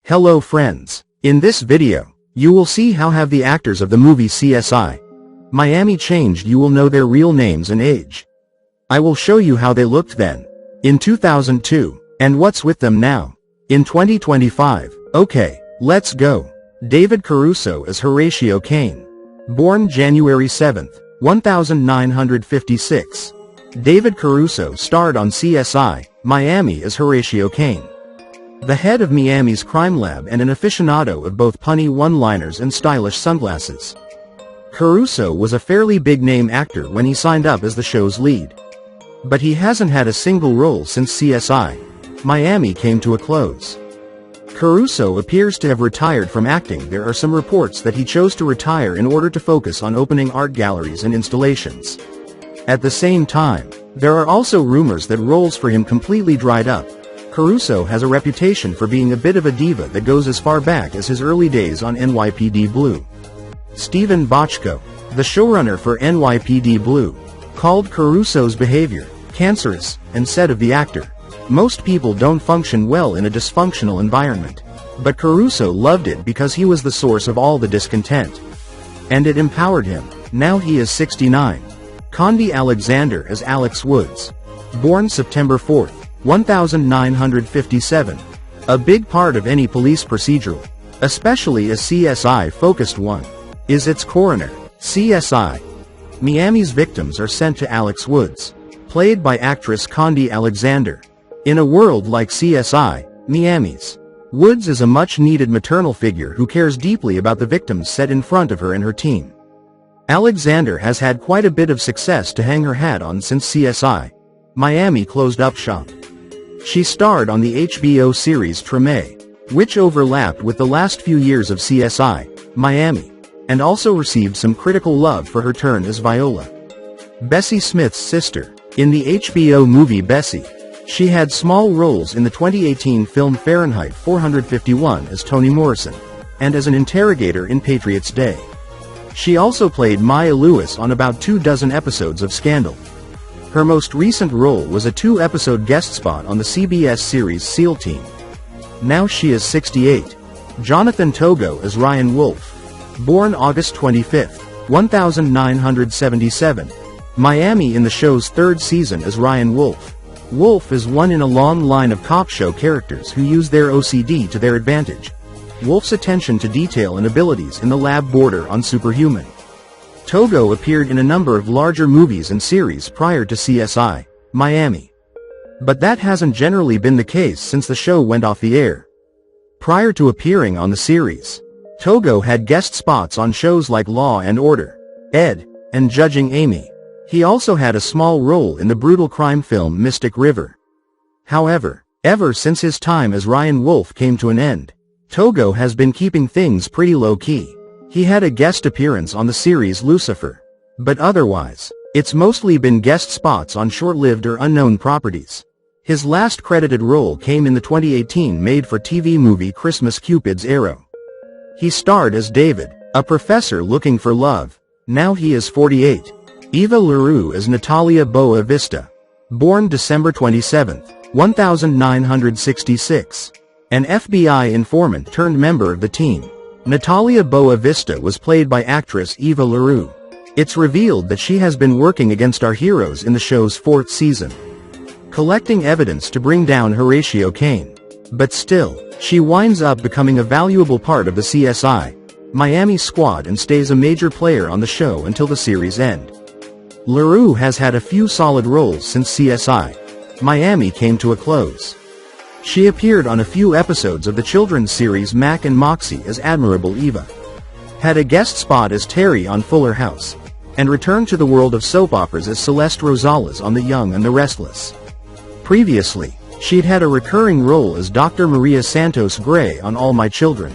Hello friends. In this video, you will see how have the actors of the movie CSI Miami changed. You will know their real names and age. I will show you how they looked then, in 2002, and what's with them now, in 2025. Okay, let's go. David Caruso as Horatio Kane. Born January 7, 1956. David Caruso starred on CSI Miami as Horatio Kane, the head of Miami's crime lab and an aficionado of both punny one-liners and stylish sunglasses. Caruso was a fairly big-name actor when he signed up as the show's lead. But he hasn't had a single role since CSI Miami came to a close. Caruso appears to have retired from acting. There are some reports that he chose to retire in order to focus on opening art galleries and installations. At the same time, there are also rumors that roles for him completely dried up. Caruso has a reputation for being a bit of a diva that goes as far back as his early days on NYPD Blue. Steven Bochco, the showrunner for NYPD Blue, called Caruso's behavior cancerous and said of the actor, "Most people don't function well in a dysfunctional environment. But Caruso loved it because he was the source of all the discontent. And it empowered him." Now he is 69. Khandi Alexander as Alex Woods. Born September 4, 1957. A big part of any police procedural, especially a CSI-focused one, is its coroner. CSI Miami's victims are sent to Alex Woods, played by actress Khandi Alexander. In a world like CSI Miami's, Woods is a much-needed maternal figure who cares deeply about the victims set in front of her and her team. Alexander has had quite a bit of success to hang her hat on since CSI Miami closed up shop. She starred on the HBO series Treme, which overlapped with the last few years of CSI Miami, and also received some critical love for her turn as Viola, Bessie Smith's sister, in the HBO movie Bessie. She had small roles in the 2018 film Fahrenheit 451 as Toni Morrison, and as an interrogator in Patriots Day. She also played Maya Lewis on about 24 episodes of Scandal. Her most recent role was a 2-episode guest spot on the CBS series SEAL Team. Now she is 68. Jonathan Togo as Ryan Wolf. Born August 25, 1977. Miami in the show's 3rd season as Ryan Wolf. Wolf is one in a long line of cop show characters who use their OCD to their advantage. Wolf's attention to detail and abilities in the lab border on superhuman. Togo appeared in a number of larger movies and series prior to CSI Miami. But that hasn't generally been the case since the show went off the air. Prior to appearing on the series, Togo had guest spots on shows like Law and Order, Ed, and Judging Amy. He also had a small role in the brutal crime film Mystic River. However, ever since his time as Ryan Wolf came to an end, Togo has been keeping things pretty low-key. He had a guest appearance on the series Lucifer. But otherwise, it's mostly been guest spots on short-lived or unknown properties. His last credited role came in the 2018 made-for-TV movie Christmas Cupid's Arrow. He starred as David, a professor looking for love. Now he is 48. Eva LaRue as Natalia Boa Vista. Born December 27, 1966. An FBI informant turned member of the team. Natalia Boa Vista was played by actress Eva LaRue. It's revealed that she has been working against our heroes in the show's 4th season, collecting evidence to bring down Horatio Kane. But still, she winds up becoming a valuable part of the CSI Miami squad and stays a major player on the show until the series end. LaRue has had a few solid roles since CSI Miami came to a close. She appeared on a few episodes of the children's series Mac and Moxie as Admirable Eva, had a guest spot as Terry on Fuller House, and returned to the world of soap operas as Celeste Rosales on The Young and the Restless. Previously, she'd had a recurring role as Dr. Maria Santos Gray on All My Children.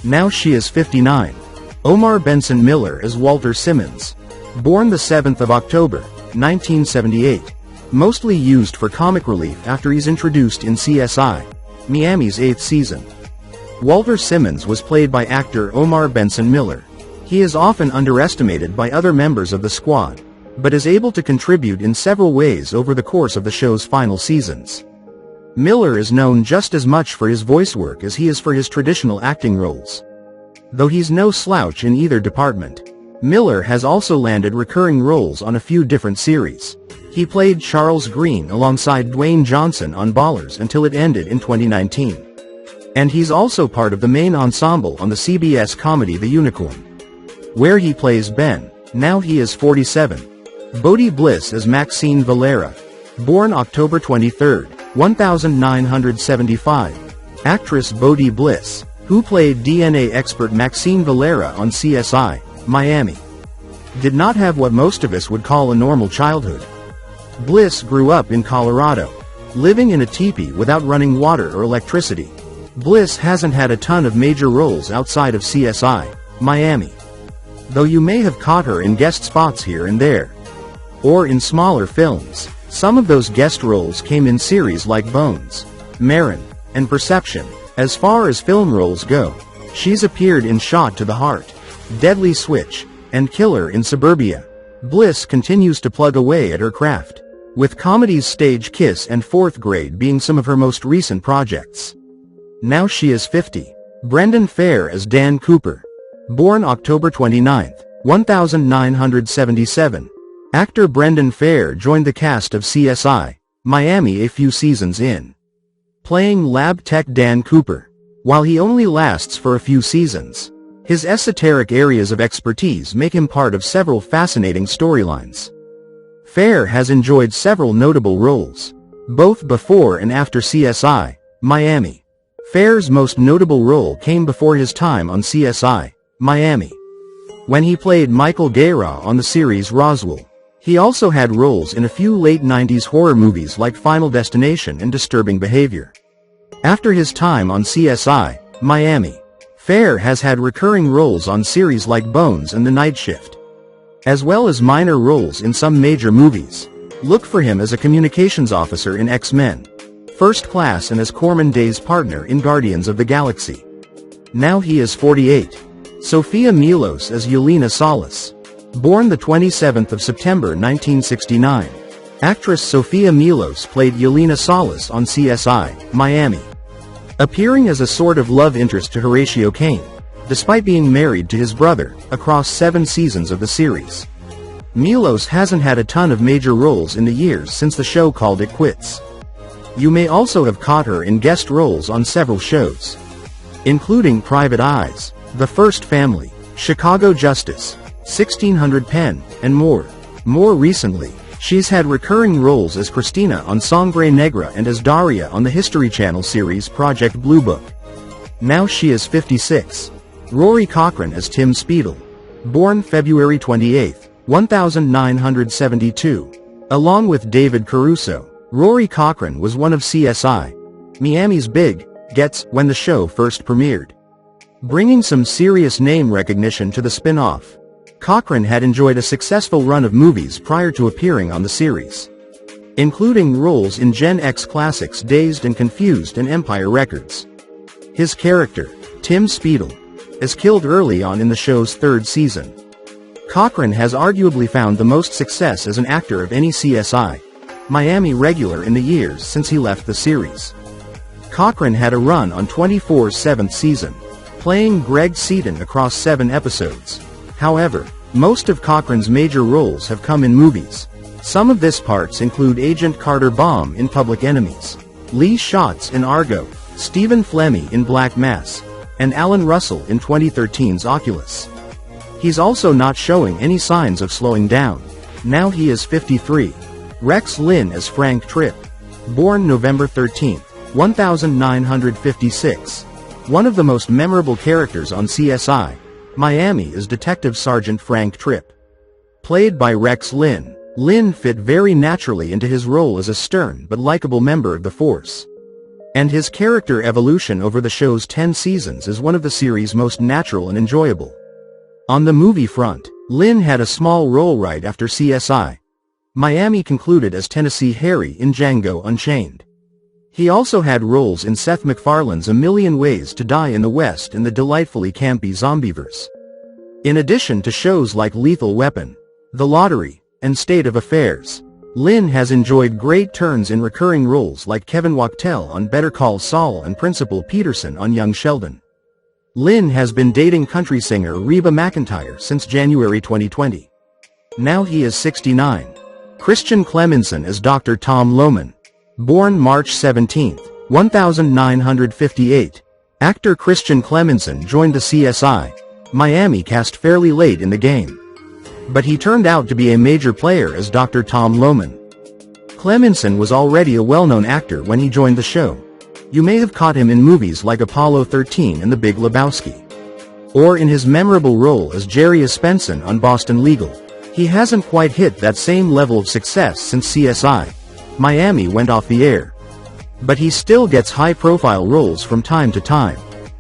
Now she is 59. Omar Benson Miller as Walter Simmons. Born the 7th of October, 1978. Mostly used for comic relief after he's introduced in CSI Miami's 8th season. Walter Simmons was played by actor Omar Benson Miller. He is often underestimated by other members of the squad, but is able to contribute in several ways over the course of the show's final seasons. Miller is known just as much for his voice work as he is for his traditional acting roles. Though he's no slouch in either department, Miller has also landed recurring roles on a few different series. He played Charles Green alongside Dwayne Johnson on Ballers until it ended in 2019. And he's also part of the main ensemble on the CBS comedy The Unicorn, where he plays Ben. Now he is 47. Boti Bliss as Maxine Valera. Born October 23, 1975. Actress Boti Bliss, who played DNA expert Maxine Valera on CSI, Miami, did not have what most of us would call a normal childhood. Bliss grew up in Colorado, living in a teepee without running water or electricity. Bliss hasn't had a ton of major roles outside of CSI, Miami, though you may have caught her in guest spots here and there, or in smaller films. Some of those guest roles came in series like Bones, Marin, and Perception. As far as film roles go, she's appeared in Shot to the Heart, Deadly Switch, and Killer in Suburbia. Bliss continues to plug away at her craft, with comedies Stage Kiss and Fourth Grade being some of her most recent projects. Now she is 50. Brendan Fehr as Dan Cooper. Born October 29, 1977. Actor Brendan Fehr joined the cast of CSI, Miami a few seasons in, playing lab tech Dan Cooper. While he only lasts for a few seasons, his esoteric areas of expertise make him part of several fascinating storylines. Fehr has enjoyed several notable roles, both before and after CSI, Miami. Fehr's most notable role came before his time on CSI, Miami, when he played Michael Guerra on the series Roswell. He also had roles in a few late 90s horror movies like Final Destination and Disturbing Behavior. After his time on CSI, Miami, Fehr has had recurring roles on series like Bones and The Night Shift, as well as minor roles in some major movies. Look for him as a communications officer in X-Men First Class and as Corman Day's partner in Guardians of the Galaxy. Now he is 48. Sofia Milos as Yelena Salas. Born the 27th of September 1969. Actress Sofia Milos played Yelena Salas on CSI, Miami, appearing as a sort of love interest to Horatio Caine, despite being married to his brother, across 7 seasons of the series. Milos hasn't had a ton of major roles in the years since the show called it quits. You may also have caught her in guest roles on several shows, including Private Eyes, The First Family, Chicago Justice, 1600 Penn, and more. More recently, she's had recurring roles as Christina on Sangre Negra and as Daria on the History Channel series Project Blue Book. Now she is 56. Rory Cochrane as Tim Speedle. Born February 28, 1972. Along with David Caruso, Rory Cochrane was one of CSI, Miami's big gets when the show first premiered, bringing some serious name recognition to the spin-off. Cochrane had enjoyed a successful run of movies prior to appearing on the series, including roles in Gen X classics Dazed and Confused and Empire Records. His character, Tim Speedle, is killed early on in the show's 3rd season. Cochrane has arguably found the most success as an actor of any CSI, Miami regular in the years since he left the series. Cochrane had a run on 24's 7th season, playing Greg Seaton across 7 episodes. However, most of Cochrane's major roles have come in movies. Some of this parts include Agent Carter Baum in Public Enemies, Lee Schatz in Argo, Stephen Flemmi in Black Mass, and Alan Russell in 2013's Oculus. He's also not showing any signs of slowing down. Now he is 53. Rex Linn as Frank Tripp. Born November 13, 1956. One of the most memorable characters on CSI, Miami is Detective Sergeant Frank Tripp, played by Rex Linn. Linn fit very naturally into his role as a stern but likable member of the force, and his character evolution over the show's 10 seasons is one of the series' most natural and enjoyable. On the movie front, Linn had a small role right after CSI. Miami concluded as Tennessee Harry in Django Unchained. He also had roles in Seth MacFarlane's A Million Ways to Die in the West and the delightfully campy Zombieverse, in addition to shows like Lethal Weapon, The Lottery, and State of Affairs. Linn has enjoyed great turns in recurring roles like Kevin Wachtel on Better Call Saul and Principal Peterson on Young Sheldon. Linn has been dating country singer Reba McEntire since January 2020. Now he is 69. Christian Clemenson as Dr. Tom Lohman. Born March 17, 1958. Actor Christian Clemenson joined the CSI Miami cast fairly late in the game. But he turned out to be a major player as Dr. Tom Lohman. Clemenson was already a well-known actor when he joined the show. You may have caught him in movies like Apollo 13 and The Big Lebowski. Or in his memorable role as Jerry Aspenson on Boston Legal. He hasn't quite hit that same level of success since CSI Miami went off the air. But he still gets high-profile roles from time to time.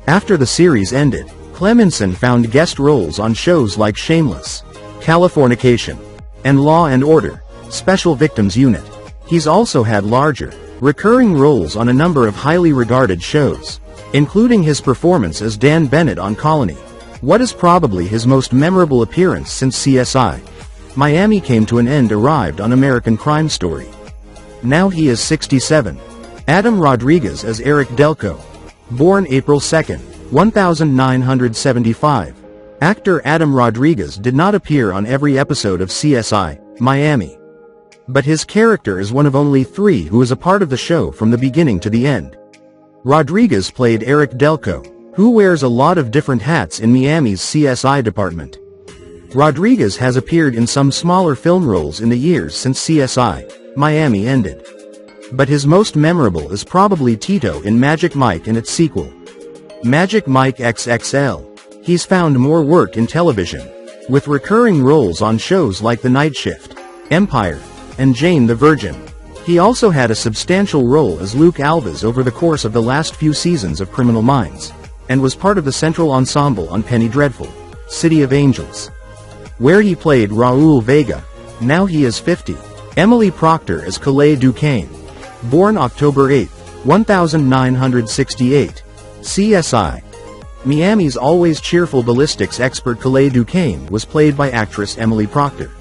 After the series ended, Clemenson found guest roles on shows like Shameless, Californication, and Law and Order, Special Victims Unit. He's also had larger, recurring roles on a number of highly regarded shows, including his performance as Dan Bennett on Colony. What is probably his most memorable appearance since CSI Miami came to an end arrived on American Crime Story. Now he is 67. Adam Rodriguez as Eric Delco. Born April 2, 1975. Actor Adam Rodriguez did not appear on every episode of CSI Miami. But his character is one of only 3 who is a part of the show from the beginning to the end. Rodriguez played Eric Delco, who wears a lot of different hats in Miami's CSI department. Rodriguez has appeared in some smaller film roles in the years since CSI Miami ended. But his most memorable is probably Tito in Magic Mike and its sequel, Magic Mike XXL. He's found more work in television, with recurring roles on shows like The Night Shift, Empire, and Jane the Virgin. He also had a substantial role as Luke Alves over the course of the last few seasons of Criminal Minds, and was part of the central ensemble on Penny Dreadful, City of Angels, where he played Raul Vega. Now he is 50. Emily Procter as Calais Duquesne. Born October 8, 1968. CSI Miami's always cheerful ballistics expert Calais Duquesne was played by actress Emily Procter.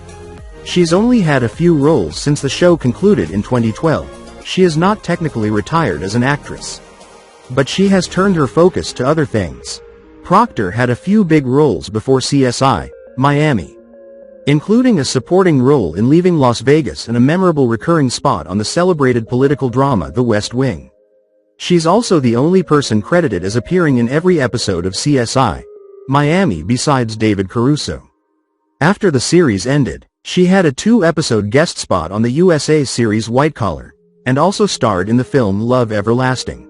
She's only had a few roles since the show concluded in 2012. She is not technically retired as an actress, but she has turned her focus to other things. Procter had a few big roles before CSI Miami, including a supporting role in Leaving Las Vegas and a memorable recurring spot on the celebrated political drama The West Wing. She's also the only person credited as appearing in every episode of CSI Miami besides David Caruso. After the series ended, she had a 2-episode guest spot on the USA series White Collar, and also starred in the film Love Everlasting.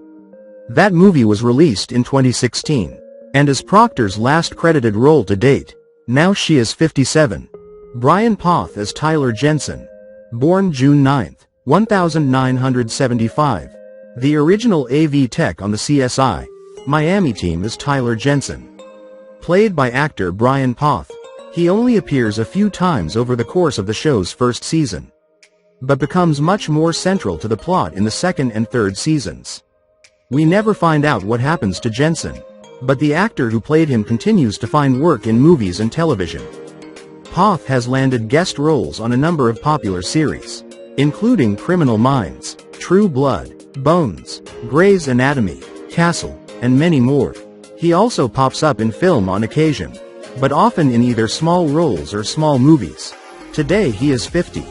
That movie was released in 2016, and is Procter's last credited role to date. Now she is 57. Brian Poth as Tyler Jensen. Born June 9, 1975. The original AV tech on the CSI Miami team is Tyler Jensen, played by actor Brian Poth. He only appears a few times over the course of the show's first season, but becomes much more central to the plot in the second and third seasons. We never find out what happens to Jensen, but the actor who played him continues to find work in movies and television. Poth has landed guest roles on a number of popular series, including Criminal Minds, True Blood, Bones, Grey's Anatomy, Castle, and many more. He also pops up in film on occasion, but often in either small roles or small movies. Today he is 50.